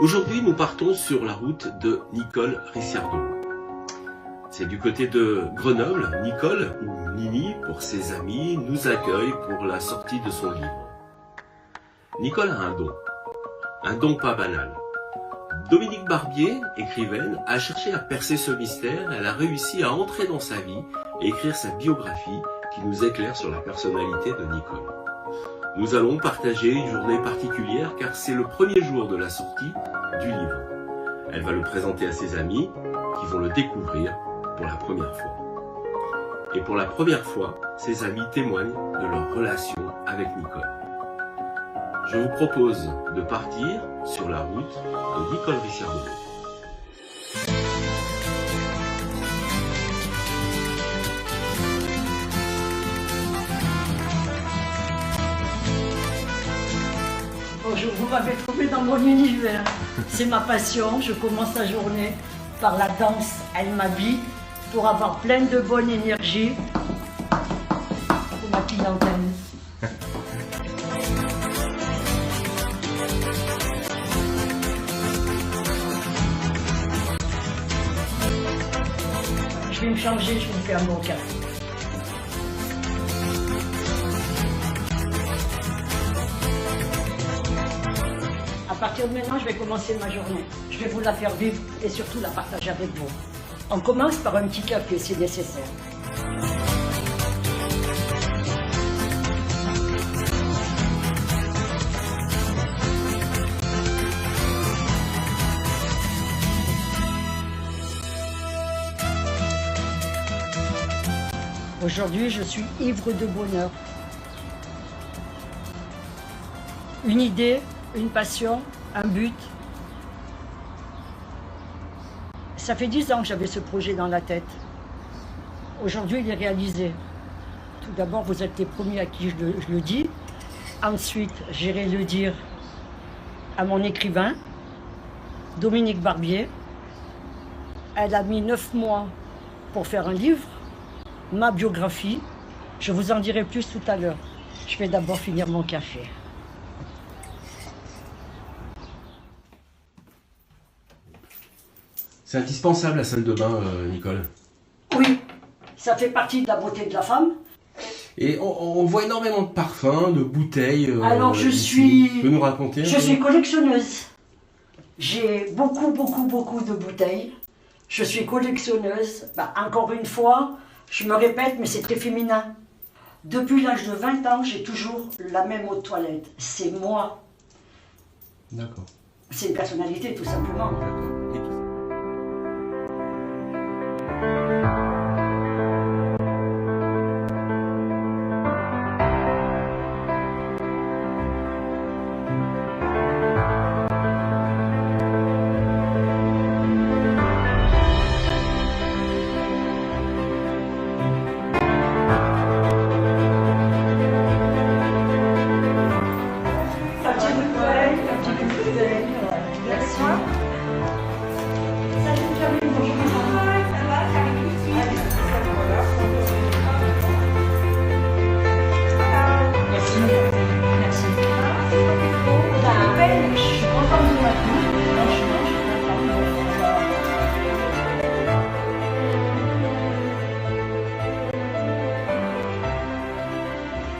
Aujourd'hui, nous partons sur la route de Nicole Ricciardo. C'est du côté de Grenoble. Nicole, ou Nini pour ses amis, nous accueille pour la sortie de son livre. Nicole a un don pas banal. Dominique Barbier, écrivaine, a cherché à percer ce mystère. Elle a réussi à entrer dans sa vie et écrire sa biographie qui nous éclaire sur la personnalité de Nicole. Nous allons partager une journée particulière car c'est le premier jour de la sortie du livre. Elle va le présenter à ses amis qui vont le découvrir pour la première fois. Et pour la première fois, ses amis témoignent de leur relation avec Nicole. Je vous propose de partir sur la route de Nicole Ricciardo. Bonjour, vous m'avez trouvé dans mon univers. C'est ma passion. Je commence la journée par la danse. Elle m'habille pour avoir plein de bonne énergie pour ma clientèle. Je vais me changer, je vais me faire mon café. À partir de maintenant, je vais commencer ma journée. Je vais vous la faire vivre et surtout la partager avec vous. On commence par un petit café, c'est nécessaire. Aujourd'hui, je suis ivre de bonheur. Une idée, une passion, un but. Ça fait 10 ans que j'avais ce projet dans la tête. Aujourd'hui, il est réalisé. Tout d'abord, vous êtes les premiers à qui je le dis. Ensuite, j'irai le dire à mon écrivain, Dominique Barbier. Elle a mis 9 mois pour faire un livre, ma biographie. Je vous en dirai plus tout à l'heure. Je vais d'abord finir mon café. C'est indispensable la salle de bain, Nicole. Oui, ça fait partie de la beauté de la femme. Et on voit énormément de parfums, de bouteilles. Alors je ici. suis... Tu peux nous raconter Je suis collectionneuse. J'ai beaucoup de bouteilles. Je suis collectionneuse. Encore une fois, je me répète, mais c'est très féminin. Depuis l'âge de 20 ans, j'ai toujours la même eau de toilette. C'est moi. D'accord. C'est une personnalité, tout simplement. D'accord.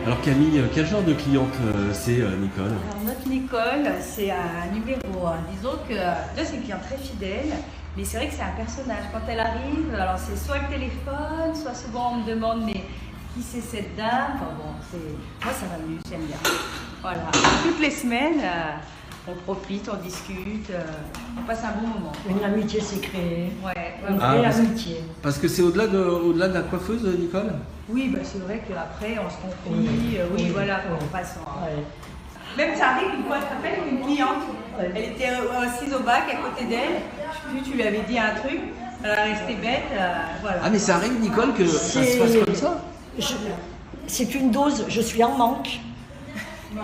Alors Camille, quel genre de cliente c'est Nicole? Alors notre Nicole, c'est un numéro 1. Disons que déjà c'est une cliente très fidèle, mais c'est vrai que c'est un personnage. Quand elle arrive, alors c'est soit le téléphone, soit souvent on me demande mais qui c'est cette dame? Enfin bon, moi ça m'amuse, j'aime bien. Voilà, toutes les semaines, on profite, on discute, on passe un bon moment. Une amitié s'est créée. Ouais, Une ouais. vraie amitié. Parce que c'est au-delà de la coiffeuse, Nicole? Oui, bah c'est vrai qu'après on se confie, oui, voilà, on passe en... Ouais. Même ça arrive une fois, je te rappelle, une cliente, elle était assise au bac à côté d'elle, je sais plus, tu lui avais dit un truc, elle est restée bête, voilà. Ah mais ça arrive Nicole que ça se passe comme ça? C'est une dose, je suis en manque.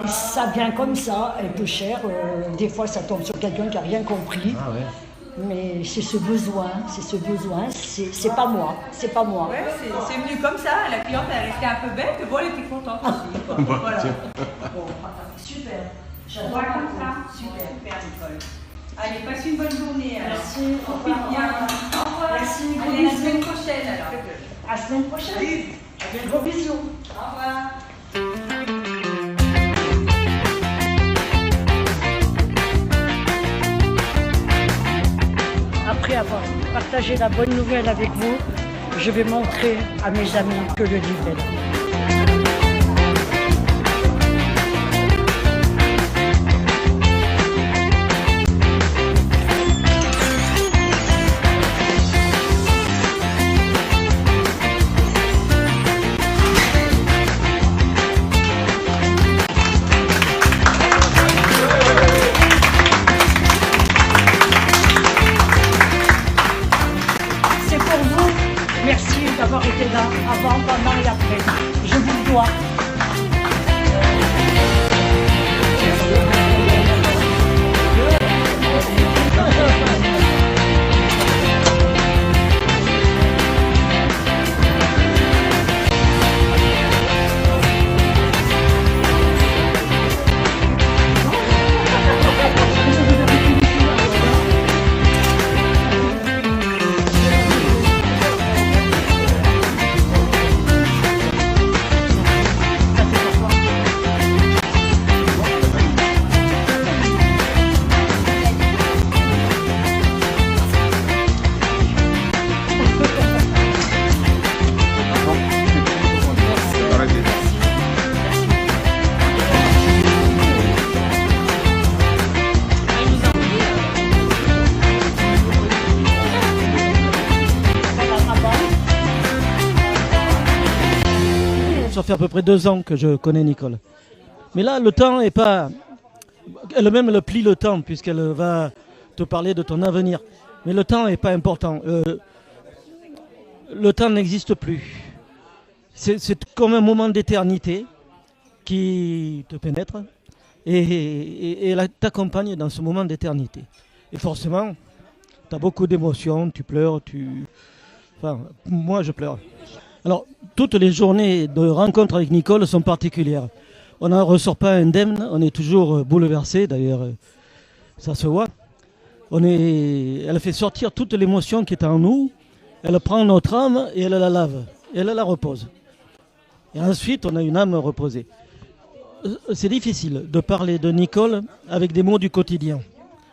Ça vient comme ça, un peu cher. Des fois, ça tombe sur quelqu'un qui n'a rien compris. Ah ouais. Mais c'est ce besoin, c'est pas moi, c'est pas moi. Ouais, c'est venu comme ça, la cliente elle est restée un peu bête, mais bon, elle était contente aussi. Quoi. Voilà. Bon, super. J'adore comme ça. Super, Nicole. Allez, passe une bonne journée. Alors. Merci. Profite bien. Au revoir. Merci. Allez, à la semaine prochaine alors. À la semaine prochaine. Allez, gros bisous. Au revoir. Après avoir partagé la bonne nouvelle avec vous, je vais montrer à mes amis que le livre est là. C'est pour vous. Merci d'avoir été là avant, pendant et après. Je vous le dois. Ça fait à peu près 2 ans que je connais Nicole. Mais là, le temps n'est pas... Elle-même, elle plie le temps, puisqu'elle va te parler de ton avenir. Mais le temps n'est pas important. Le temps n'existe plus. C'est comme un moment d'éternité qui te pénètre et elle t'accompagne dans ce moment d'éternité. Et forcément, tu as beaucoup d'émotions, tu pleures, Enfin, moi, je pleure. Alors, toutes les journées de rencontre avec Nicole sont particulières. On n'en ressort pas indemne, on est toujours bouleversé, d'ailleurs, ça se voit. Elle fait sortir toute l'émotion qui est en nous, elle prend notre âme et elle la lave, et elle la repose. Et ensuite, on a une âme reposée. C'est difficile de parler de Nicole avec des mots du quotidien.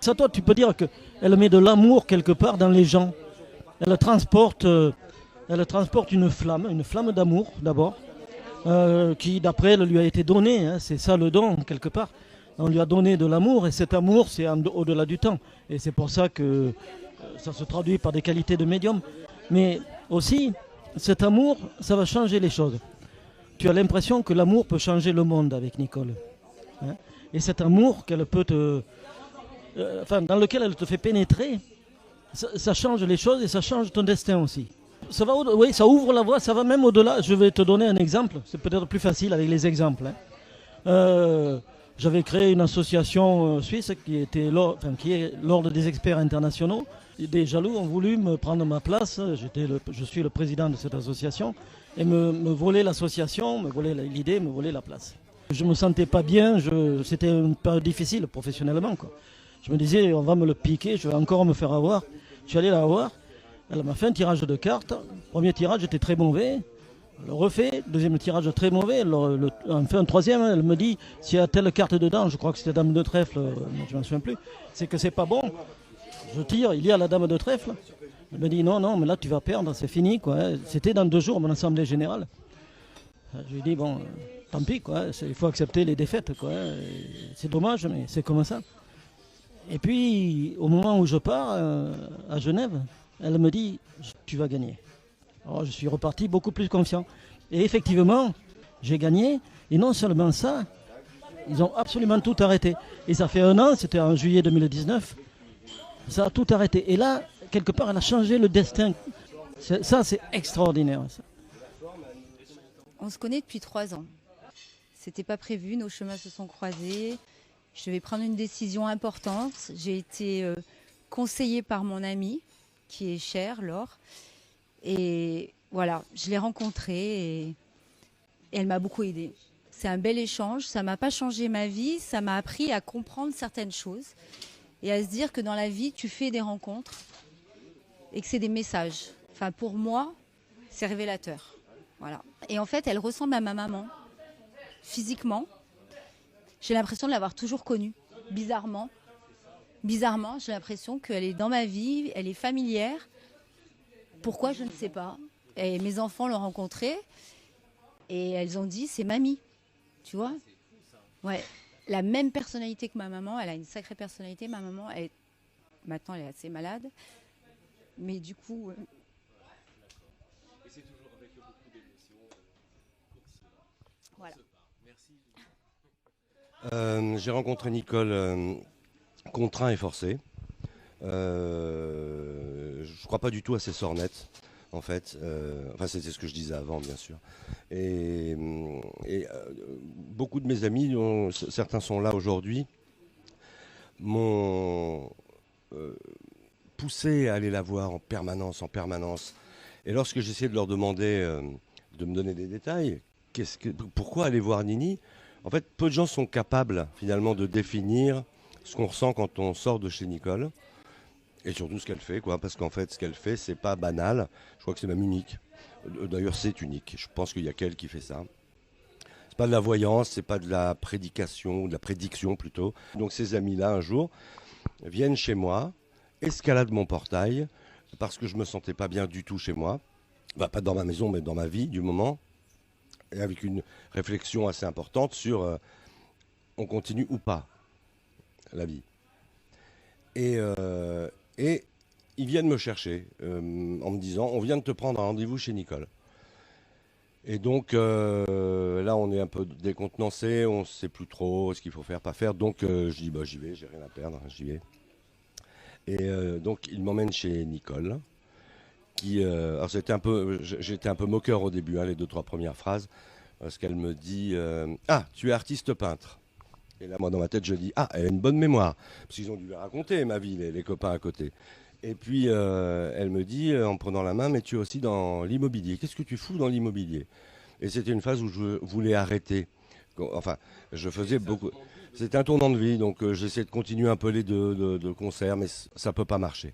Ça, toi, tu peux dire qu'elle met de l'amour quelque part dans les gens. Elle transporte une flamme d'amour d'abord, qui d'après elle lui a été donnée, hein, c'est ça le don quelque part. On lui a donné de l'amour et cet amour c'est au-delà du temps. Et c'est pour ça que ça se traduit par des qualités de médium. Mais aussi, cet amour, ça va changer les choses. Tu as l'impression que l'amour peut changer le monde avec Nicole. Hein, et cet amour qu'elle peut dans lequel elle te fait pénétrer, ça change les choses et ça change ton destin aussi. Oui, ça ouvre la voie, ça va même au-delà. Je vais te donner un exemple, c'est peut-être plus facile avec les exemples. Hein. J'avais créé une association suisse qui est l'Ordre des experts internationaux. Des jaloux ont voulu me prendre ma place, je suis le président de cette association, et me voler l'association, me voler l'idée, me voler la place. Je ne me sentais pas bien, c'était une période difficile professionnellement, quoi. Je me disais, on va me le piquer, je vais encore me faire avoir. Je suis allé la voir. Elle m'a fait un tirage de cartes. Premier tirage était très mauvais. Elle le refait. Deuxième tirage très mauvais. Elle en fait un troisième. Elle me dit s'il y a telle carte dedans, je crois que c'était dame de trèfle, je ne m'en souviens plus, c'est que c'est pas bon. Je tire, il y a la dame de trèfle. Elle me dit non, mais là tu vas perdre, c'est fini, quoi. C'était dans 2 jours mon assemblée générale. Je lui ai dit bon, tant pis, quoi. Il faut accepter les défaites, quoi. C'est dommage, mais c'est comme ça. Et puis au moment où je pars à Genève, elle me dit tu vas gagner. Alors je suis reparti beaucoup plus confiant. Et effectivement, j'ai gagné. Et non seulement ça, ils ont absolument tout arrêté. Et ça fait 1 an, c'était en juillet 2019. Ça a tout arrêté. Et là, quelque part, elle a changé le destin. Ça, c'est extraordinaire. Ça. On se connaît depuis 3 ans. C'était pas prévu, nos chemins se sont croisés. Je devais prendre une décision importante. J'ai été conseillée par mon amie, qui est chère, Laure. Et voilà, je l'ai rencontrée et elle m'a beaucoup aidée. C'est un bel échange, ça ne m'a pas changé ma vie, ça m'a appris à comprendre certaines choses. et à se dire que dans la vie, tu fais des rencontres et que c'est des messages. Enfin, pour moi, c'est révélateur. Voilà. Et en fait, elle ressemble à ma maman, physiquement. J'ai l'impression de l'avoir toujours connue, bizarrement. Bizarrement, j'ai l'impression qu'elle est dans ma vie, elle est familière. Pourquoi, je ne sais pas. Et mes enfants l'ont rencontrée et elles ont dit, c'est mamie. Tu vois ? Ouais. La même personnalité que ma maman, elle a une sacrée personnalité. Ma maman, maintenant, elle est assez malade. Mais du coup... Et c'est toujours avec beaucoup d'émotions. Voilà. Merci. J'ai rencontré Nicole contraint et forcé. Je crois pas du tout à ces sornettes, en fait. Enfin, c'était ce que je disais avant, bien sûr. Et beaucoup de mes amis, dont certains sont là aujourd'hui, m'ont poussé à aller la voir en permanence, en permanence. Et lorsque j'essayais de leur demander de me donner des détails, pourquoi aller voir Nini? En fait, peu de gens sont capables, finalement, de définir ce qu'on ressent quand on sort de chez Nicole. Et surtout ce qu'elle fait, quoi, parce qu'en fait, ce qu'elle fait, c'est pas banal. Je crois que c'est même unique. D'ailleurs, c'est unique. Je pense qu'il y a qu'elle qui fait ça. C'est pas de la voyance, c'est pas de la prédication, de la prédiction plutôt. Donc ces amis-là, un jour, viennent chez moi, escaladent mon portail, parce que je me sentais pas bien du tout chez moi. Bah, pas dans ma maison, mais dans ma vie du moment. Et avec une réflexion assez importante sur on continue ou pas la vie. Et ils viennent me chercher en me disant, on vient de te prendre un rendez-vous chez Nicole. Et donc là, on est un peu décontenancé, on ne sait plus trop ce qu'il faut faire, pas faire. Donc je dis, bah, j'y vais, j'ai rien à perdre, j'y vais. Et donc il m'emmène chez Nicole. Alors j'étais un peu moqueur au début, hein, les 2-3 premières phrases, parce qu'elle me dit, ah, tu es artiste peintre. Et là, moi, dans ma tête, je dis, ah, elle a une bonne mémoire. Parce qu'ils ont dû lui raconter ma vie, les copains à côté. Et puis, elle me dit, en prenant la main, mais tu es aussi dans l'immobilier. Qu'est-ce que tu fous dans l'immobilier? Et c'était une phase où je voulais arrêter. Enfin, je faisais beaucoup... C'était un tournant de vie, donc j'essayais de continuer un peu les deux de concert, mais ça ne peut pas marcher.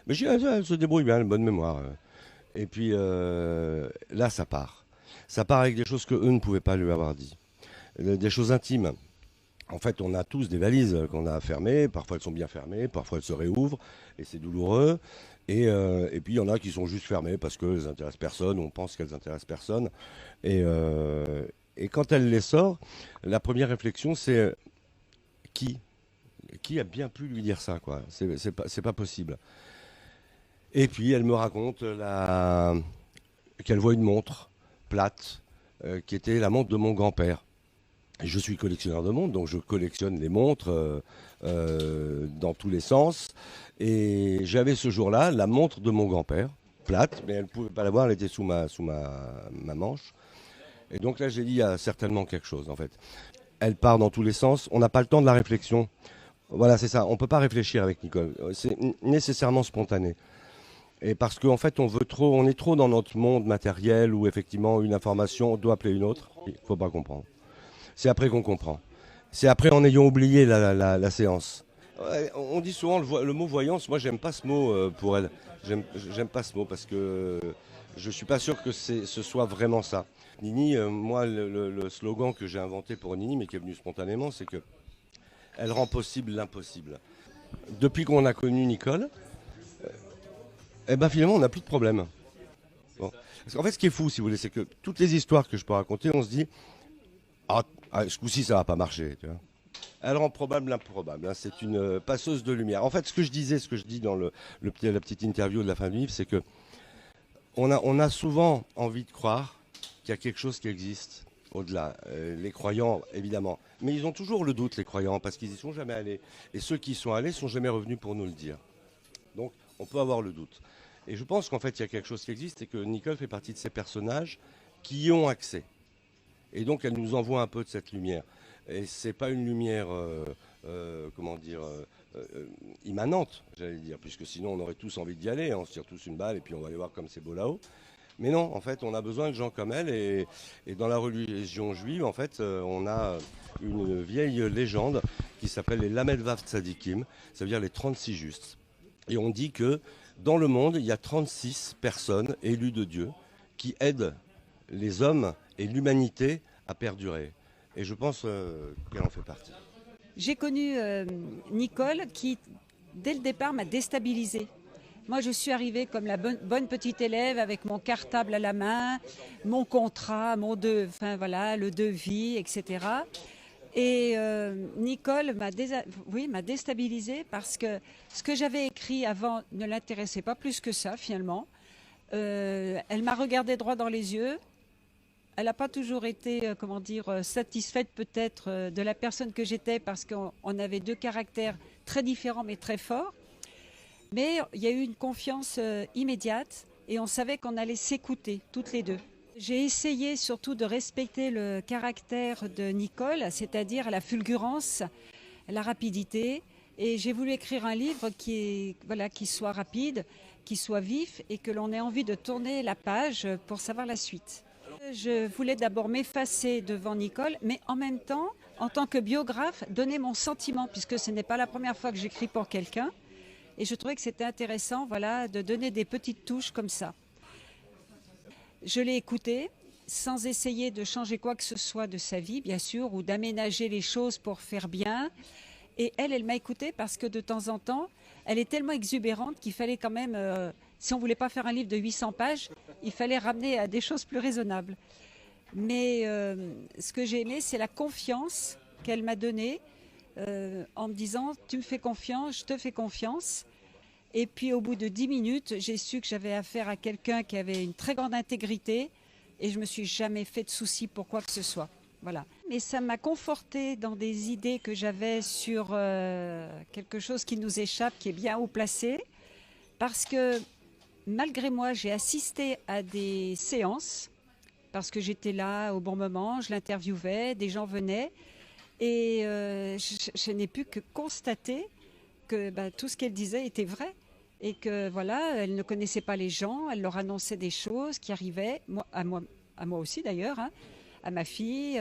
Mais je dis, elle se débrouille bien, elle a une bonne mémoire. Et puis, là, ça part. Ça part avec des choses qu'eux ne pouvaient pas lui avoir dit. Des choses intimes. En fait, on a tous des valises qu'on a fermées. Parfois, elles sont bien fermées. Parfois, elles se réouvrent. Et c'est douloureux. Et puis, il y en a qui sont juste fermées parce qu'elles n'intéressent personne. On pense qu'elles n'intéressent personne. Et quand elle les sort, la première réflexion, c'est qui a bien pu lui dire ça, quoi. C'est pas possible. Et puis, elle me raconte qu'elle voit une montre plate qui était la montre de mon grand-père. Et je suis collectionneur de montres, donc je collectionne les montres dans tous les sens. Et j'avais ce jour-là la montre de mon grand-père, plate, mais elle ne pouvait pas la voir, elle était sous ma manche. Et donc là, j'ai dit, il y a certainement quelque chose, en fait. Elle part dans tous les sens, on n'a pas le temps de la réflexion. Voilà, c'est ça, on ne peut pas réfléchir avec Nicole. C'est nécessairement spontané. Et parce qu'en fait, on est trop dans notre monde matériel où effectivement, une information doit appeler une autre. Il ne faut pas comprendre. C'est après qu'on comprend. C'est après en ayant oublié la séance. On dit souvent le mot voyance. Moi, j'aime pas ce mot pour elle. J'aime pas ce mot parce que je suis pas sûr que ce soit vraiment ça. Nini, moi, le slogan que j'ai inventé pour Nini, mais qui est venu spontanément, c'est que elle rend possible l'impossible. Depuis qu'on a connu Nicole, finalement, on n'a plus de problème. Bon. Parce qu'en fait, ce qui est fou, si vous voulez, c'est que toutes les histoires que je peux raconter, on se dit, ce coup-ci, ça va pas marcher. Tu vois. Elle rend probable l'improbable. Hein. C'est une passeuse de lumière. En fait, ce que je dis dans la petite interview de la fin du livre, c'est que on a souvent envie de croire qu'il y a quelque chose qui existe au-delà. Les croyants, évidemment. Mais ils ont toujours le doute, les croyants, parce qu'ils y sont jamais allés. Et ceux qui y sont allés sont jamais revenus pour nous le dire. Donc, on peut avoir le doute. Et je pense qu'en fait, il y a quelque chose qui existe et que Nicole fait partie de ces personnages qui y ont accès. Et donc, elle nous envoie un peu de cette lumière. Et c'est pas une lumière, immanente, j'allais dire, puisque sinon, on aurait tous envie d'y aller. On se tire tous une balle et puis on va aller voir comme c'est beau là-haut. Mais non, en fait, on a besoin de gens comme elle. Et dans la religion juive, en fait, on a une vieille légende qui s'appelle les Lamed Vav Tzadikim, ça veut dire les 36 justes. Et on dit que dans le monde, il y a 36 personnes élues de Dieu qui aident les hommes et l'humanité à perdurer. Et je pense qu'elle en fait partie. J'ai connu Nicole qui, dès le départ, m'a déstabilisée. Moi, je suis arrivée comme la bonne petite élève avec mon cartable à la main, mon contrat, le devis, etc. Et Nicole m'a déstabilisée parce que ce que j'avais écrit avant ne l'intéressait pas plus que ça, finalement. Elle m'a regardé droit dans les yeux. Elle n'a pas toujours été, satisfaite peut-être de la personne que j'étais parce qu'on avait deux caractères très différents mais très forts. Mais il y a eu une confiance immédiate et on savait qu'on allait s'écouter toutes les deux. J'ai essayé surtout de respecter le caractère de Nicole, c'est-à-dire la fulgurance, la rapidité. Et j'ai voulu écrire un livre qui soit rapide, qui soit vif et que l'on ait envie de tourner la page pour savoir la suite. Je voulais d'abord m'effacer devant Nicole, mais en même temps, en tant que biographe, donner mon sentiment, puisque ce n'est pas la première fois que j'écris pour quelqu'un. Et je trouvais que c'était intéressant de donner des petites touches comme ça. Je l'ai écoutée sans essayer de changer quoi que ce soit de sa vie, bien sûr, ou d'aménager les choses pour faire bien. Et elle m'a écoutée parce que de temps en temps, elle est tellement exubérante qu'il fallait quand même, si on ne voulait pas faire un livre de 800 pages, il fallait ramener à des choses plus raisonnables. Mais ce que j'ai aimé, c'est la confiance qu'elle m'a donnée en me disant « tu me fais confiance, je te fais confiance ». Et puis au bout de 10 minutes, j'ai su que j'avais affaire à quelqu'un qui avait une très grande intégrité et je ne me suis jamais fait de soucis pour quoi que ce soit. Voilà. Mais ça m'a confortée dans des idées que j'avais sur quelque chose qui nous échappe, qui est bien haut placé, parce que malgré moi, j'ai assisté à des séances, parce que j'étais là au bon moment, je l'interviewais, des gens venaient, et je n'ai pu que constater que tout ce qu'elle disait était vrai. Et que voilà, elle ne connaissait pas les gens, elle leur annonçait des choses qui arrivaient, à moi aussi d'ailleurs, hein, à ma fille,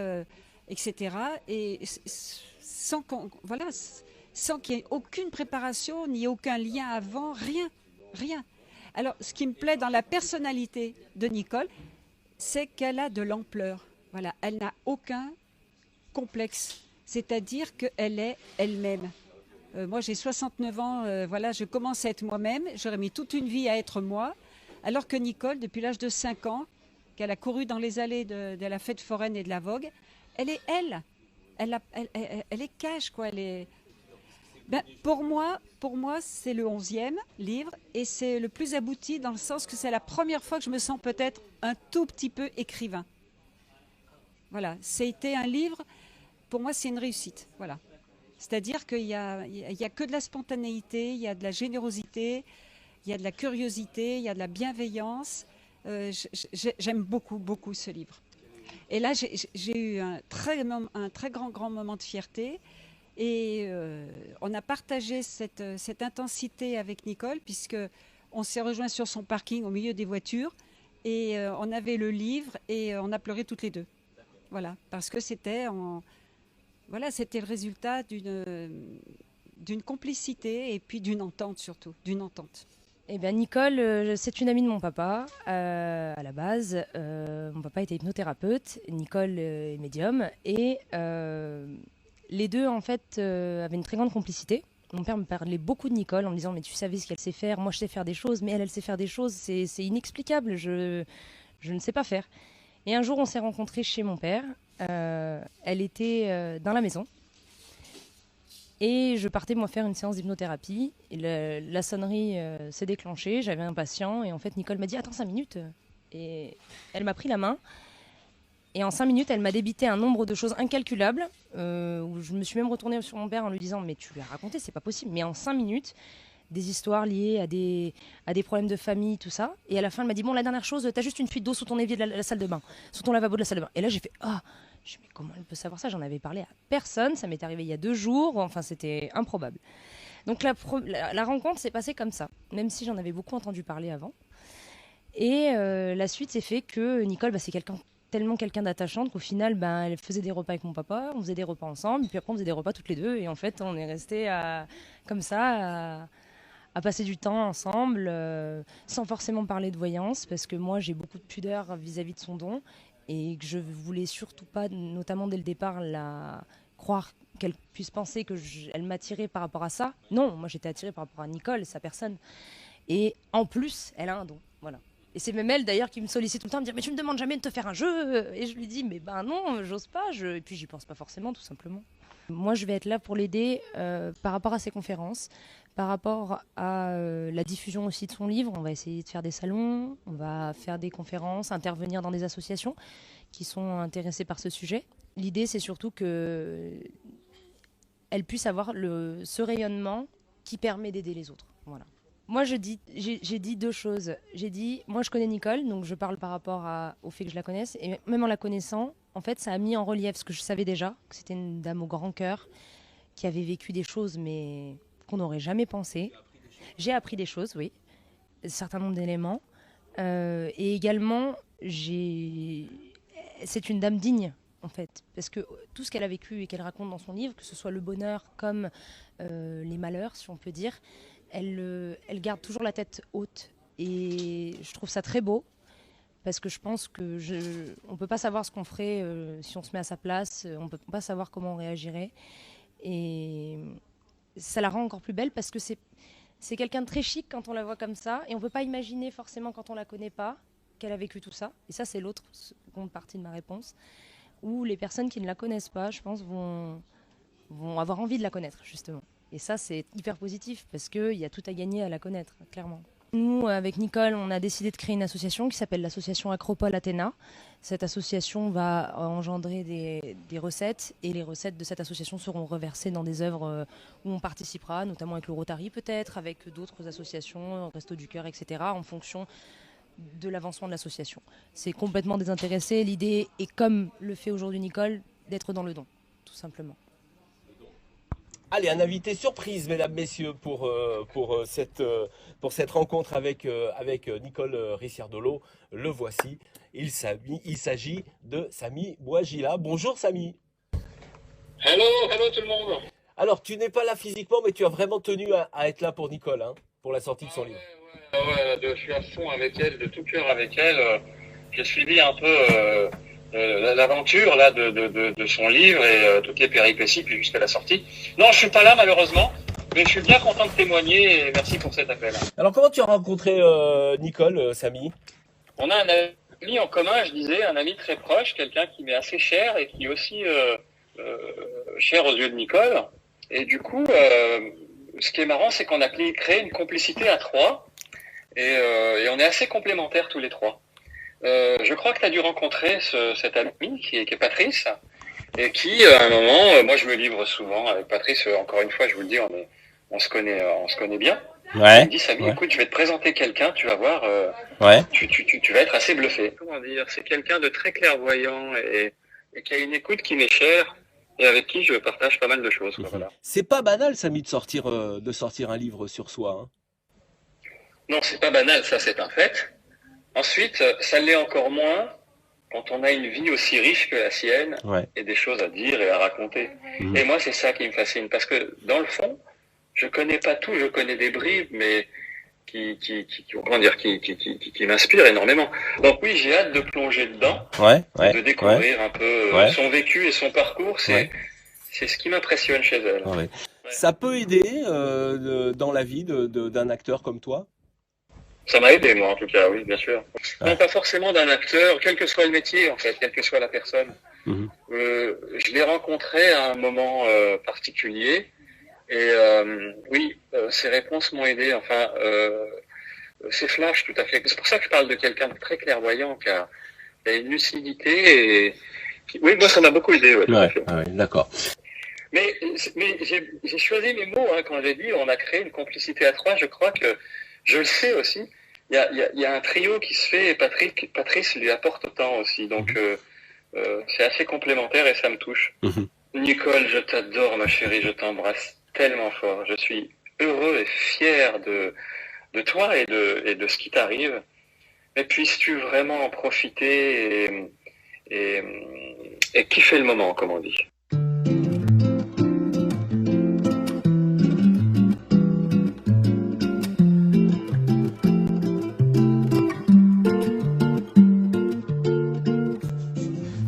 etc. Et sans qu'il y ait aucune préparation, ni aucun lien avant, rien. Alors, ce qui me plaît dans la personnalité de Nicole, c'est qu'elle a de l'ampleur. Voilà, elle n'a aucun complexe, c'est-à-dire qu'elle est elle-même. Moi, j'ai 69 ans, je commence à être moi-même. J'aurais mis toute une vie à être moi. Alors que Nicole, depuis l'âge de 5 ans, qu'elle a couru dans les allées de la fête foraine et de la Vogue, elle est elle. Elle est cash, quoi. Pour moi, c'est le 11e livre et c'est le plus abouti dans le sens que c'est la première fois que je me sens peut-être un tout petit peu écrivain. Voilà, c'était un livre, pour moi, c'est une réussite. Voilà. C'est-à-dire qu'il y a que de la spontanéité, il y a de la générosité, il y a de la curiosité, il y a de la bienveillance. J'aime beaucoup ce livre. Et là, j'ai eu un très grand moment de fierté. Et on a partagé cette intensité avec Nicole, puisqu'on s'est rejoint sur son parking au milieu des voitures. Et on avait le livre et on a pleuré toutes les deux. Voilà, parce que c'était le résultat d'une complicité et puis d'une entente surtout, d'une entente. Eh bien Nicole, c'est une amie de mon papa à la base. Mon papa était hypnothérapeute, Nicole est médium et les deux en fait avaient une très grande complicité. Mon père me parlait beaucoup de Nicole en me disant mais tu savais ce qu'elle sait faire, moi je sais faire des choses, mais elle sait faire des choses, c'est inexplicable, je ne sais pas faire. Et un jour on s'est rencontrés chez mon père. Elle était dans la maison et je partais moi faire une séance d'hypnothérapie et la sonnerie s'est déclenchée, j'avais un patient et en fait Nicole m'a dit attends 5 minutes et elle m'a pris la main et en 5 minutes elle m'a débité un nombre de choses incalculables où je me suis même retournée sur mon père en lui disant mais tu lui as raconté, c'est pas possible, mais en 5 minutes des histoires liées à des problèmes de famille, tout ça. Et à la fin, elle m'a dit, bon, la dernière chose, t'as juste une fuite d'eau sous ton évier de la salle de bain, sous ton lavabo de la salle de bain. Et là, j'ai fait, ah, je me dis, mais comment elle peut savoir ça? J'en avais parlé à personne, ça m'est arrivé il y a 2 jours, enfin, c'était improbable. Donc la rencontre s'est passée comme ça, même si j'en avais beaucoup entendu parler avant. Et la suite s'est fait que Nicole, c'est tellement quelqu'un d'attachante qu'au final, elle faisait des repas avec mon papa, on faisait des repas ensemble, puis après on faisait des repas toutes les deux. Et en fait, on est restés comme ça à passer du temps ensemble, sans forcément parler de voyance, parce que moi j'ai beaucoup de pudeur vis-à-vis de son don, et que je voulais surtout pas, notamment dès le départ, la croire qu'elle puisse penser qu'elle m'attirait par rapport à ça. Non, moi j'étais attirée par rapport à Nicole, sa personne. Et en plus, elle a un don, voilà. Et c'est même elle d'ailleurs qui me sollicite tout le temps, me dire mais tu me demandes jamais de te faire un jeu. Et je lui dis mais non, j'ose pas, et puis j'y pense pas forcément tout simplement. Moi je vais être là pour l'aider par rapport à ses conférences, par rapport à la diffusion aussi de son livre. On va essayer de faire des salons, on va faire des conférences, intervenir dans des associations qui sont intéressées par ce sujet. L'idée c'est surtout qu'elle puisse avoir ce rayonnement qui permet d'aider les autres. Voilà. Moi, j'ai dit deux choses. J'ai dit, moi, je connais Nicole, donc je parle par rapport au fait que je la connaisse. Et même en la connaissant, en fait, ça a mis en relief ce que je savais déjà, que c'était une dame au grand cœur, qui avait vécu des choses, mais qu'on n'aurait jamais pensé. J'ai appris des choses, oui, un certain nombre d'éléments. Et également, c'est une dame digne, en fait. Parce que tout ce qu'elle a vécu et qu'elle raconte dans son livre, que ce soit le bonheur comme les malheurs, si on peut dire, elle garde toujours la tête haute et je trouve ça très beau parce que je pense que on peut pas savoir ce qu'on ferait si on se met à sa place, on peut pas savoir comment on réagirait et ça la rend encore plus belle parce que c'est quelqu'un de très chic quand on la voit comme ça et on peut pas imaginer forcément quand on la connaît pas qu'elle a vécu tout ça et ça c'est l'autre seconde partie de ma réponse où les personnes qui ne la connaissent pas je pense vont avoir envie de la connaître justement. Et ça, c'est hyper positif parce qu'il y a tout à gagner à la connaître, clairement. Nous, avec Nicole, on a décidé de créer une association qui s'appelle l'association Acropole Athéna. Cette association va engendrer des recettes et les recettes de cette association seront reversées dans des œuvres où on participera, notamment avec le Rotary peut-être, avec d'autres associations, Resto du Cœur, etc., en fonction de l'avancement de l'association. C'est complètement désintéressé. L'idée est, comme le fait aujourd'hui Nicole, d'être dans le don, tout simplement. Allez, un invité surprise, mesdames, messieurs, pour cette rencontre avec Nicole Ricciardolo. Le voici. Il s'agit de Samy Bouajila. Bonjour Samy. Hello tout le monde. Alors, tu n'es pas là physiquement, mais tu as vraiment tenu à être là pour Nicole, hein, pour la sortie de son livre. Ouais, je suis à fond avec elle, de tout cœur avec elle. J'ai suivi un peu l'aventure là de son livre et toutes les péripéties puis jusqu'à la sortie. Non, je suis pas là malheureusement, mais je suis bien content de témoigner et merci pour cet appel. Alors comment tu as rencontré Nicole, Samy? On a un ami en commun, je disais, un ami très proche, quelqu'un qui m'est assez cher et qui est aussi cher aux yeux de Nicole. Et du coup, ce qui est marrant, c'est qu'on a créé une complicité à trois et on est assez complémentaires tous les trois. Je crois que tu as dû rencontrer cette amie qui est Patrice et qui, à un moment, moi je me livre souvent avec Patrice, encore une fois, je vous le dis, on se connaît bien. Ouais. Il me dit, Samy, écoute, je vais te présenter quelqu'un, tu vas voir, Ouais. tu vas être assez bluffé. Comment dire, c'est quelqu'un de très clairvoyant et qui a une écoute qui m'est chère et avec qui je partage pas mal de choses. Quoi, voilà. C'est pas banal, Samy, de sortir un livre sur soi. Hein. Non, c'est pas banal, ça c'est un fait. Ensuite, ça l'est encore moins quand on a une vie aussi riche que la sienne et des choses à dire et à raconter. Et moi, c'est ça qui me fascine parce que dans le fond, je connais pas tout, je connais des bribes, mais qui m'inspirent énormément. Donc oui, j'ai hâte de plonger dedans, de découvrir un peu son vécu et son parcours. C'est ce qui m'impressionne chez elle. Ouais. Ça peut aider dans la vie d'un acteur comme toi? Ça m'a aidé, moi, en tout cas, oui, bien sûr. Non, pas forcément d'un acteur, quel que soit le métier, en fait, quelle que soit la personne. Je l'ai rencontré à un moment particulier, et oui, ses réponses m'ont aidé, enfin, ses flashs, tout à fait. C'est pour ça que je parle de quelqu'un de très clairvoyant, qui a une lucidité, et oui, moi, ça m'a beaucoup aidé, d'accord. Mais j'ai choisi mes mots, hein, quand j'ai dit, on a créé une complicité à trois, je crois que je le sais aussi. Il y a un trio qui se fait et Patrice lui apporte autant aussi. Donc, c'est assez complémentaire et ça me touche. Nicole, je t'adore, ma chérie. Je t'embrasse tellement fort. Je suis heureux et fier de toi et de ce qui t'arrive. Mais puisses-tu vraiment en profiter et kiffer le moment, comme on dit.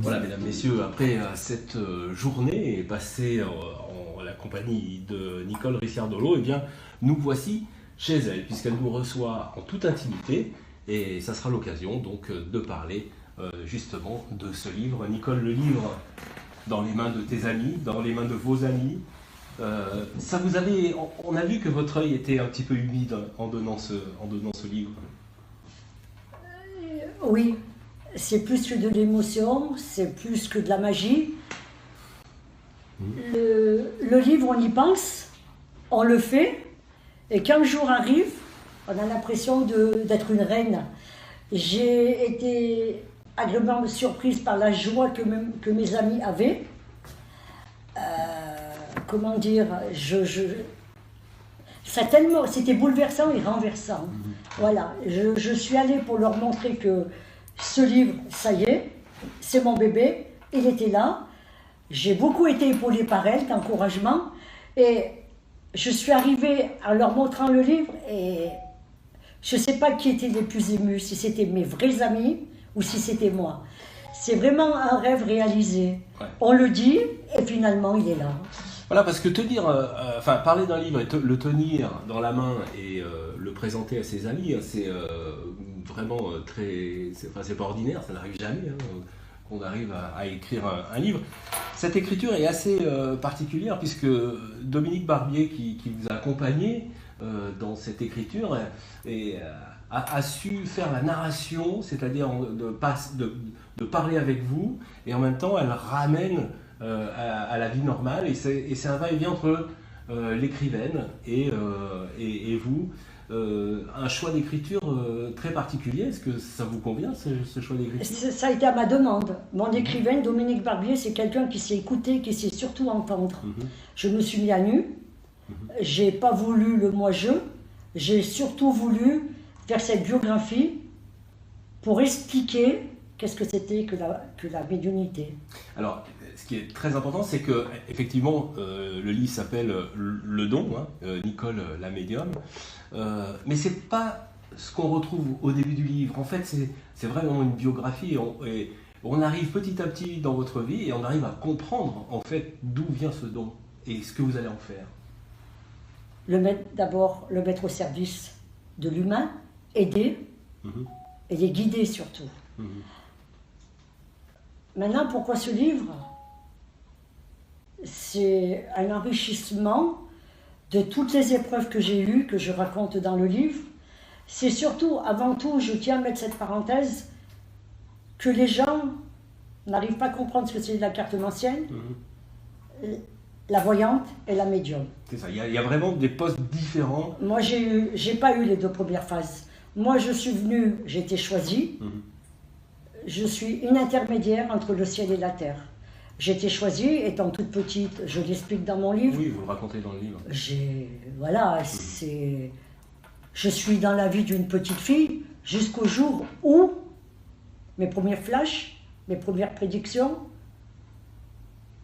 Voilà, mesdames, messieurs, après cette journée passée en la compagnie de Nicole Ricciardolo, eh bien, nous voici chez elle, puisqu'elle nous reçoit en toute intimité, et ça sera l'occasion donc de parler justement de ce livre. Nicole, le livre dans les mains de tes amis, dans les mains de vos amis, ça vous avait, on a vu que votre œil était un petit peu humide en donnant ce livre. Oui, c'est plus que de l'émotion, c'est plus que de la magie. Le livre, on y pense, on le fait, et quand le jour arrive, on a l'impression d'être une reine. J'ai été agréablement surprise par la joie que mes amis avaient. Comment dire, c'était bouleversant et renversant. Voilà, je suis allée pour leur montrer que ce livre, ça y est, c'est mon bébé, il était là. J'ai beaucoup été épaulée par elle, d'encouragement, et je suis arrivée en leur montrant le livre, et je ne sais pas qui était les plus émus, si c'était mes vrais amis ou si c'était moi. C'est vraiment un rêve réalisé. Ouais. On le dit, et finalement, il est là. Voilà, parce que parler d'un livre et le tenir dans la main et le présenter à ses amis, c'est vraiment c'est pas ordinaire, ça n'arrive jamais qu'on arrive à écrire un livre. Cette écriture est assez particulière puisque Dominique Barbier, qui vous a accompagné dans cette écriture, a su faire la narration, c'est-à-dire de parler avec vous, et en même temps elle ramène à la vie normale, et c'est un va-et-vient entre l'écrivaine et vous. Un choix d'écriture très particulier. Est-ce que ça vous convient, ce choix d'écriture? Ça a été à ma demande. Mon écrivaine, Dominique Barbier, c'est quelqu'un qui sait écouter, qui sait surtout entendre. Je me suis mis à nu, j'ai pas voulu le moi-je, j'ai surtout voulu faire cette biographie pour expliquer qu'est-ce que c'était que la médiumnité. Alors, ce qui est très important, c'est que effectivement, le livre s'appelle Le Don, Nicole la médium, mais c'est pas ce qu'on retrouve au début du livre. En fait, c'est vraiment une biographie, et on arrive petit à petit dans votre vie et on arrive à comprendre en fait d'où vient ce don et ce que vous allez en faire. D'abord, le mettre au service de l'humain, aider et les guider surtout. Maintenant, pourquoi ce livre? C'est un enrichissement de toutes les épreuves que j'ai eues, que je raconte dans le livre. C'est surtout, avant tout, je tiens à mettre cette parenthèse, que les gens n'arrivent pas à comprendre ce que c'est la cartomancienne, la voyante et la médium. C'est ça, il y a vraiment des postes différents. Moi, j'ai pas eu les 2 premières phases. Moi, je suis venue, j'ai été choisie. Je suis une intermédiaire entre le ciel et la terre. J'ai été choisie, étant toute petite, je l'explique dans mon livre. Oui, vous le racontez dans le livre. Voilà, je suis dans la vie d'une petite fille jusqu'au jour où mes premiers flashs, mes premières prédictions,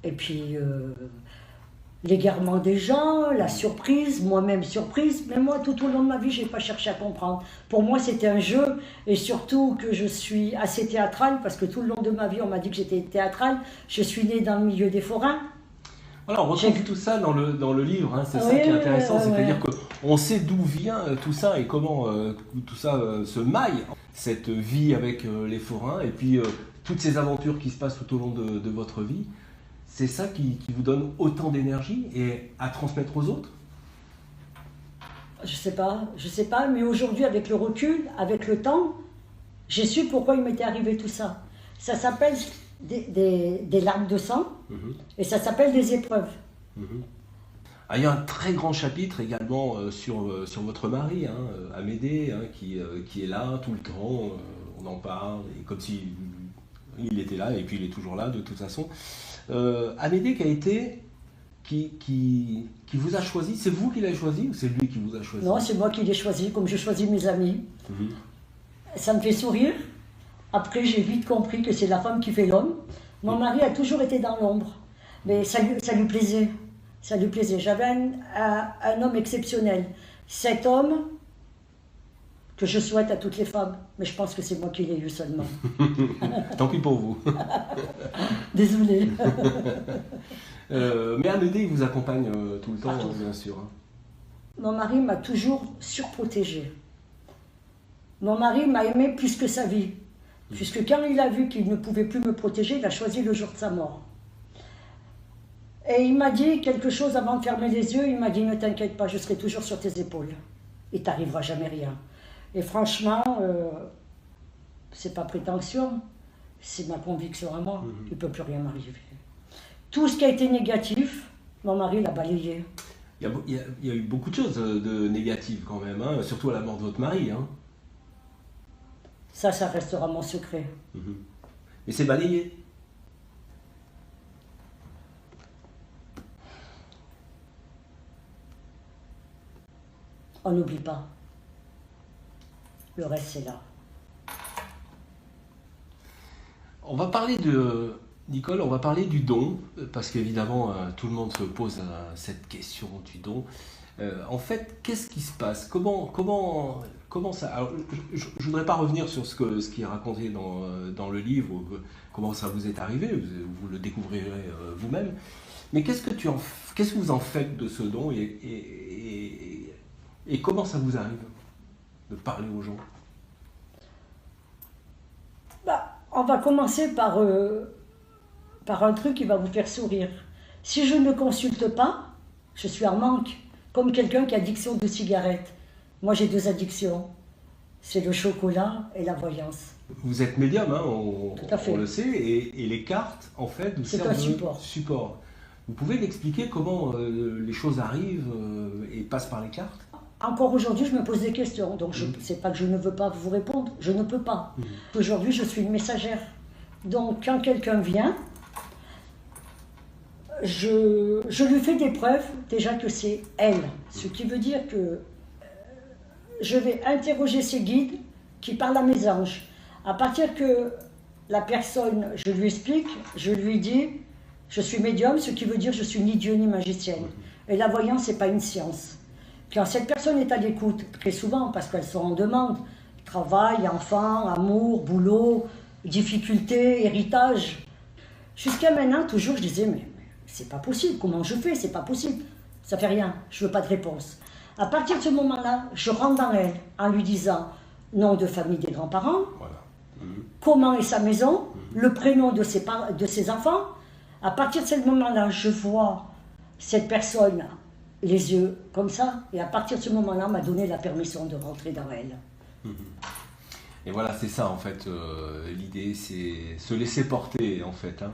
et puis l'égarement des gens, la surprise, moi-même surprise, mais moi tout au long de ma vie, je n'ai pas cherché à comprendre. Pour moi, c'était un jeu, et surtout que je suis assez théâtrale, parce que tout le long de ma vie, on m'a dit que j'étais théâtrale. Je suis née dans le milieu des forains. Voilà, on retrouve tout ça dans le livre, c'est ça qui est intéressant, c'est-à-dire qu'on sait d'où vient tout ça et comment tout ça se maille, cette vie avec les forains, et puis toutes ces aventures qui se passent tout au long de votre vie. C'est ça qui vous donne autant d'énergie et à transmettre aux autres? Je sais pas, mais aujourd'hui, avec le recul, avec le temps, j'ai su pourquoi il m'était arrivé tout ça. Ça s'appelle des larmes de sang, et ça s'appelle des épreuves. Il y a un très grand chapitre également sur votre mari, Amédée, qui est là tout le temps, on en parle, et comme s'il était là, et puis il est toujours là de toute façon. Amédée qui vous a choisi, c'est vous qui l'avez choisi ou c'est lui qui vous a choisi? Non, c'est moi qui l'ai choisi, comme je choisis mes amis. Ça me fait sourire. Après, j'ai vite compris que c'est la femme qui fait l'homme. Mon mari a toujours été dans l'ombre. Mais ça lui plaisait. Ça lui plaisait. J'avais un homme exceptionnel. Cet homme que je souhaite à toutes les femmes. Mais je pense que c'est moi qui l'ai eu seulement. Tant pis pour vous. Désolée. Mais Amédée, il vous accompagne tout le temps, Partout. bien sûr. Hein. Mon mari m'a toujours surprotégée. Mon mari m'a aimé plus que sa vie. Puisque quand il a vu qu'il ne pouvait plus me protéger, il a choisi le jour de sa mort. Et il m'a dit quelque chose avant de fermer les yeux. Il m'a dit, ne t'inquiète pas, je serai toujours sur tes épaules. Il t'arrivera jamais rien. Et franchement, c'est pas prétention, c'est ma conviction à moi. Il ne peut plus rien m'arriver. Tout ce qui a été négatif, mon mari l'a balayé. Il y a eu beaucoup de choses de négatives quand même, hein, surtout à la mort de votre mari. Hein. Ça restera mon secret. Mais c'est balayé. On n'oublie pas. Le reste, c'est là. On va parler de... Nicole, on va parler du don, parce qu'évidemment, tout le monde se pose cette question du don. En fait, qu'est-ce qui se passe? Comment ça... Alors, je ne voudrais pas revenir sur ce qui est raconté dans le livre, comment ça vous est arrivé, vous le découvrirez vous-même. Mais qu'est-ce que vous en faites de ce don et comment ça vous arrive de parler aux gens? On va commencer par un truc qui va vous faire sourire. Si je ne consulte pas, je suis en manque. Comme quelqu'un qui a addiction de cigarettes. Moi, j'ai 2 addictions. C'est le chocolat et la voyance. Vous êtes médium, hein, Tout à fait. on le sait, et les cartes, en fait, vous C'est servent un de support. Vous pouvez m'expliquer comment les choses arrivent et passent par les cartes? Encore aujourd'hui, je me pose des questions. Donc, c'est pas que je ne veux pas vous répondre, je ne peux pas. Aujourd'hui, je suis une messagère. Donc, quand quelqu'un vient, je lui fais des preuves, déjà que c'est elle. Ce qui veut dire que je vais interroger ses guides qui parlent à mes anges. À partir que la personne, je lui explique, je lui dis, je suis médium, ce qui veut dire je suis ni Dieu ni magicienne. Et la voyance, c'est pas une science. Quand cette personne est à l'écoute, très souvent, parce qu'elles sont en demande, travail, enfants, amour, boulot, difficultés, héritage. Jusqu'à maintenant, toujours, je disais, mais c'est pas possible, comment je fais, c'est pas possible. Ça fait rien, je veux pas de réponse. À partir de ce moment-là, je rentre dans elle en lui disant nom de famille des grands-parents, Voilà. comment est sa maison, le prénom de ses enfants. À partir de ce moment-là, je vois cette personne les yeux comme ça, et à partir de ce moment-là, on m'a donné la permission de rentrer dans elle. Et voilà, c'est ça en fait, l'idée, c'est se laisser porter en fait. Hein.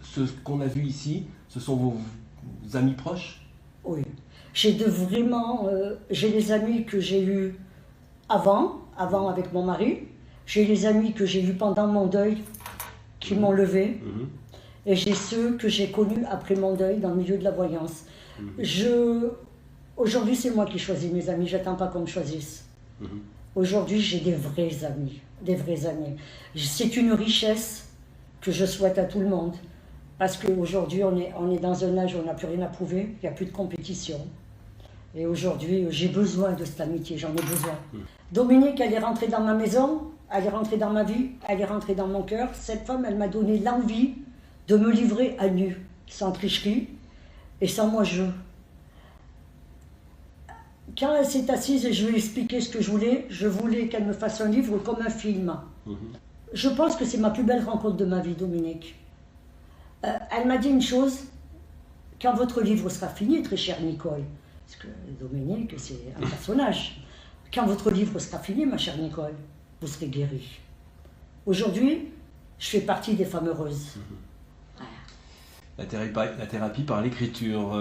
Ce qu'on a vu ici, ce sont vos amis proches? Oui. J'ai les amis que j'ai eus avant avec mon mari. J'ai les amis que j'ai eus pendant mon deuil qui m'ont levé. Et j'ai ceux que j'ai connus après mon deuil dans le milieu de la voyance. Aujourd'hui, c'est moi qui choisis mes amis, j'attends pas qu'on me choisisse. Aujourd'hui, j'ai des vrais amis, des vrais amis. C'est une richesse que je souhaite à tout le monde. Parce qu'aujourd'hui, on est dans un âge où on n'a plus rien à prouver, il n'y a plus de compétition. Et aujourd'hui, j'ai besoin de cette amitié, j'en ai besoin. Dominique, elle est rentrée dans ma maison, elle est rentrée dans ma vie, elle est rentrée dans mon cœur. Cette femme, elle m'a donné l'envie de me livrer à nu, sans tricherie et sans moi-je. Quand elle s'est assise et je lui ai expliqué ce que je voulais qu'elle me fasse un livre comme un film. Je pense que c'est ma plus belle rencontre de ma vie, Dominique. Elle m'a dit une chose, quand votre livre sera fini, très chère Nicole, parce que Dominique, c'est un personnage, quand votre livre sera fini, ma chère Nicole, vous serez guérie. Aujourd'hui, je fais partie des femmes heureuses. La thérapie par l'écriture.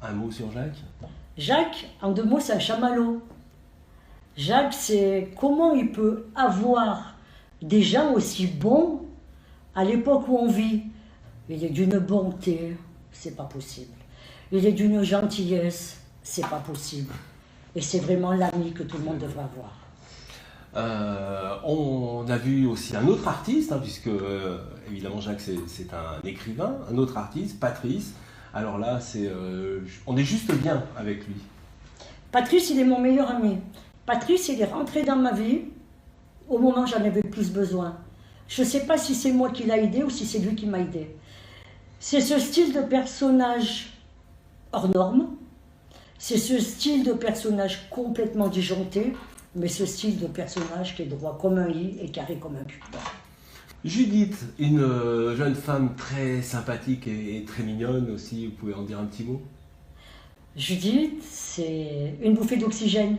Un mot sur Jacques? Jacques, en 2 mots, c'est un chamallow. Jacques, c'est comment il peut avoir des gens aussi bons à l'époque où on vit. Il est d'une bonté, c'est pas possible. Il est d'une gentillesse, c'est pas possible. Et c'est vraiment l'ami que tout le monde devrait avoir. On a vu aussi un autre artiste, hein, puisque évidemment Jacques c'est un écrivain, un autre artiste, Patrice. Alors là, on est juste bien avec lui. Patrice, il est mon meilleur ami. Patrice, il est rentré dans ma vie au moment où j'en avais le plus besoin. Je ne sais pas si c'est moi qui l'ai aidé ou si c'est lui qui m'a aidé. C'est ce style de personnage hors norme, c'est ce style de personnage complètement disjoncté, mais ce style de personnage qui est droit comme un i et carré comme un cube. Judith, une jeune femme très sympathique et très mignonne aussi, vous pouvez en dire un petit mot? Judith, c'est une bouffée d'oxygène.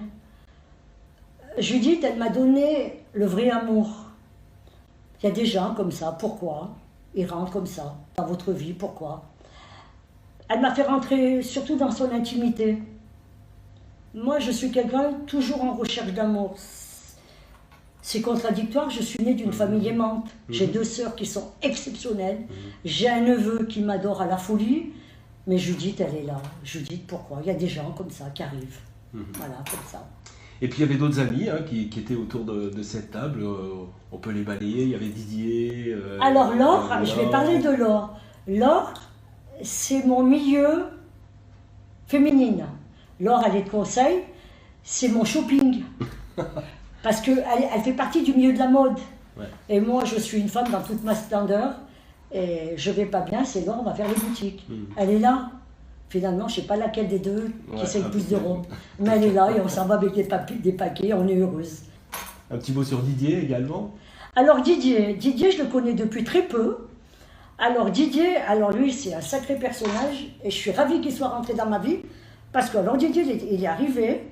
Judith, elle m'a donné le vrai amour. Il y a des gens comme ça, pourquoi? Ils rentrent comme ça dans votre vie, pourquoi? Elle m'a fait rentrer surtout dans son intimité. Moi, je suis quelqu'un toujours en recherche d'amour. C'est contradictoire, je suis née d'une famille aimante. J'ai 2 sœurs qui sont exceptionnelles. J'ai un neveu qui m'adore à la folie. Mais Judith, elle est là. Judith, pourquoi? Il y a des gens comme ça qui arrivent. Voilà, comme ça. Et puis il y avait d'autres amis hein, qui étaient autour de cette table. On peut les balayer. Il y avait Didier. Alors Laure, je vais parler de Laure. Laure, c'est mon milieu féminine. Laure, elle est de Conseil, c'est mon shopping. Parce qu'elle fait partie du milieu de la mode. Ouais. Et moi, je suis une femme dans toute ma splendeur. Et je vais pas bien, c'est Laure, on va faire les boutiques. Elle est là. Finalement, je ne sais pas laquelle des deux qui essaye plus de robes. Mais elle est là et on s'en va avec des paquets, on est heureuse. Un petit mot sur Didier également. Alors Didier, je le connais depuis très peu. Alors Didier, lui, c'est un sacré personnage et je suis ravie qu'il soit rentré dans ma vie. Parce que alors Didier, il est arrivé,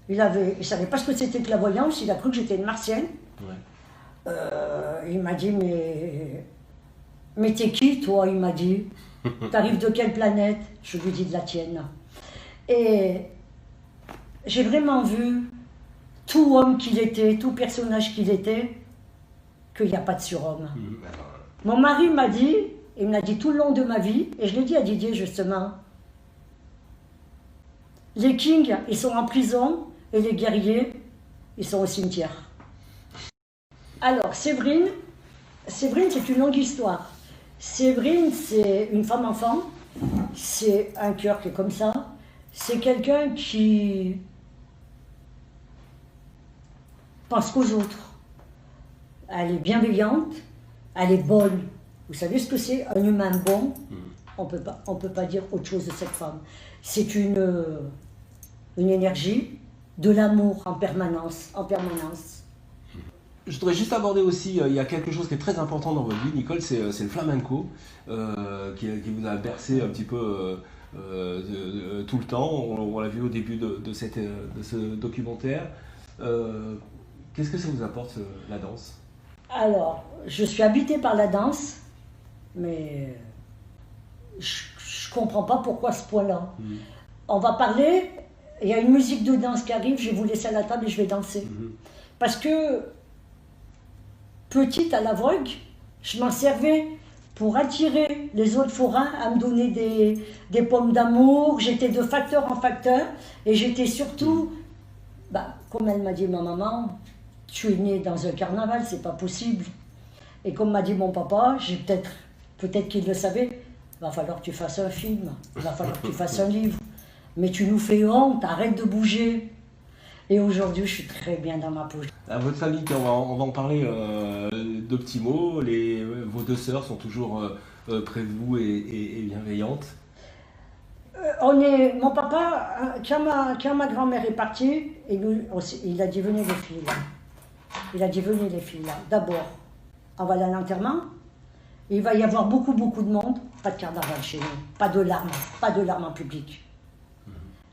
il ne savait pas ce que c'était que la voyance, il a cru que j'étais une martienne. Ouais. Il m'a dit, mais t'es qui toi? Il m'a dit. T'arrives de quelle planète? Je lui dis de la tienne. Et j'ai vraiment vu tout homme qu'il était, tout personnage qu'il était, qu'il n'y a pas de surhomme. Mon mari m'a dit, il me l'a dit tout le long de ma vie, et je l'ai dit à Didier justement, les kings, ils sont en prison, et les guerriers, ils sont au cimetière. Alors, Séverine, c'est une longue histoire. Séverine, c'est une femme enfant, c'est un cœur qui est comme ça, c'est quelqu'un qui pense qu'aux autres. Elle est bienveillante, elle est bonne. Vous savez ce que c'est un humain bon? On peut pas dire autre chose de cette femme. C'est une énergie, de l'amour en permanence, Je voudrais juste aborder aussi, il y a quelque chose qui est très important dans votre vie, Nicole, c'est le flamenco, qui vous a bercé un petit peu tout le temps. On l'a vu au début de ce documentaire. Qu'est-ce que ça vous apporte, la danse? Alors, je suis habitée par la danse, mais je comprends pas pourquoi ce point-là. On va parler, il y a une musique de danse qui arrive, je vais vous laisser à la table et je vais danser. Parce que petite à la vogue, je m'en servais pour attirer les autres forains à me donner des pommes d'amour. J'étais de facteur en facteur et j'étais surtout, comme elle m'a dit ma maman, tu es né dans un carnaval, c'est pas possible. Et comme m'a dit mon papa, peut-être qu'il le savait, il va falloir que tu fasses un film, il va falloir que tu fasses un livre. Mais tu nous fais honte, arrête de bouger. Et aujourd'hui, je suis très bien dans ma peau. À votre famille, on va en parler de petits mots. Vos 2 sœurs sont toujours près de vous et bienveillantes. Mon papa, quand ma grand-mère est partie, il a dit venez les filles là. Il a dit venez les filles là. D'abord, on va aller à l'enterrement. Il va y avoir beaucoup de monde. Pas de carnaval chez nous. Pas de larmes en public.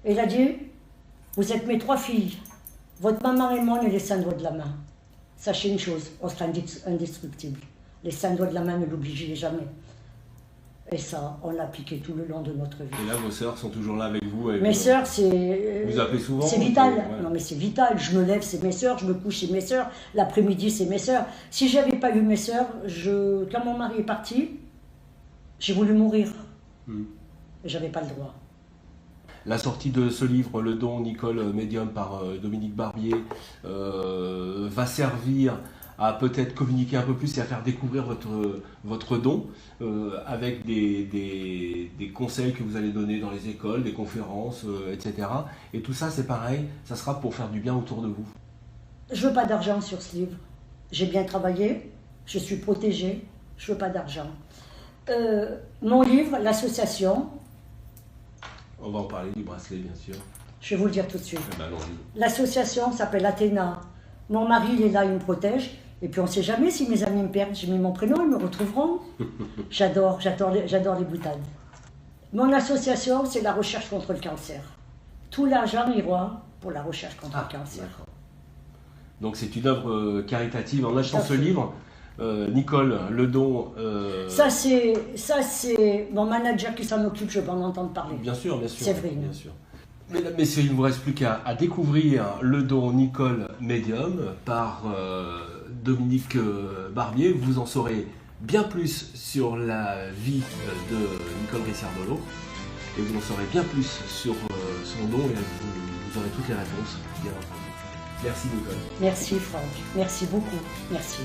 Et il a dit, vous êtes mes 3 filles. Votre maman et moi, on est les 5 doigts de la main. Sachez une chose, on sera indestructibles. Les 5 doigts de la main, ne l'oubliez jamais. Et ça, on l'a appliqué tout le long de notre vie. Et là, vos sœurs sont toujours là avec vous? Mes sœurs, c'est... Vous appelez souvent? C'est vital. Ouais. Non, mais c'est vital. Je me lève, c'est mes sœurs. Je me couche, c'est mes sœurs. L'après-midi, c'est mes sœurs. Si j'avais pas eu mes sœurs, quand mon mari est parti, J'ai voulu mourir. Hmm. Et j'avais pas le droit. La sortie de ce livre, Le don Nicole Medium par Dominique Barbier, va servir à peut-être communiquer un peu plus et à faire découvrir votre don avec des conseils que vous allez donner dans les écoles, des conférences, etc. Et tout ça, c'est pareil, ça sera pour faire du bien autour de vous. Je veux pas d'argent sur ce livre. J'ai bien travaillé, je suis protégée, je veux pas d'argent. Mon livre, l'association... On va en parler du bracelet, bien sûr. Je vais vous le dire tout de suite. Eh ben, allons-y. L'association s'appelle Athéna. Mon mari, il est là, il me protège. Et puis on ne sait jamais si mes amis me perdent. J'ai mis mon prénom, ils me retrouveront. J'adore les boutades. Mon association, c'est la recherche contre le cancer. Tout l'argent ira pour la recherche contre le cancer. D'accord. Donc c'est une œuvre caritative. En achetant ce livre, Nicole, le don... Ça c'est mon manager qui s'en occupe, je peux en entendre parler. Bien sûr, bien sûr. Séverine. Bien sûr. Mesdames, messieurs, il ne vous reste plus qu'à découvrir Le don Nicole Medium par Dominique Barbier. Vous en saurez bien plus sur la vie de Nicole Ricciardolo et vous en saurez bien plus sur son don et vous aurez toutes les réponses, bien entendu. Merci Nicole. Merci Franck, merci beaucoup, merci.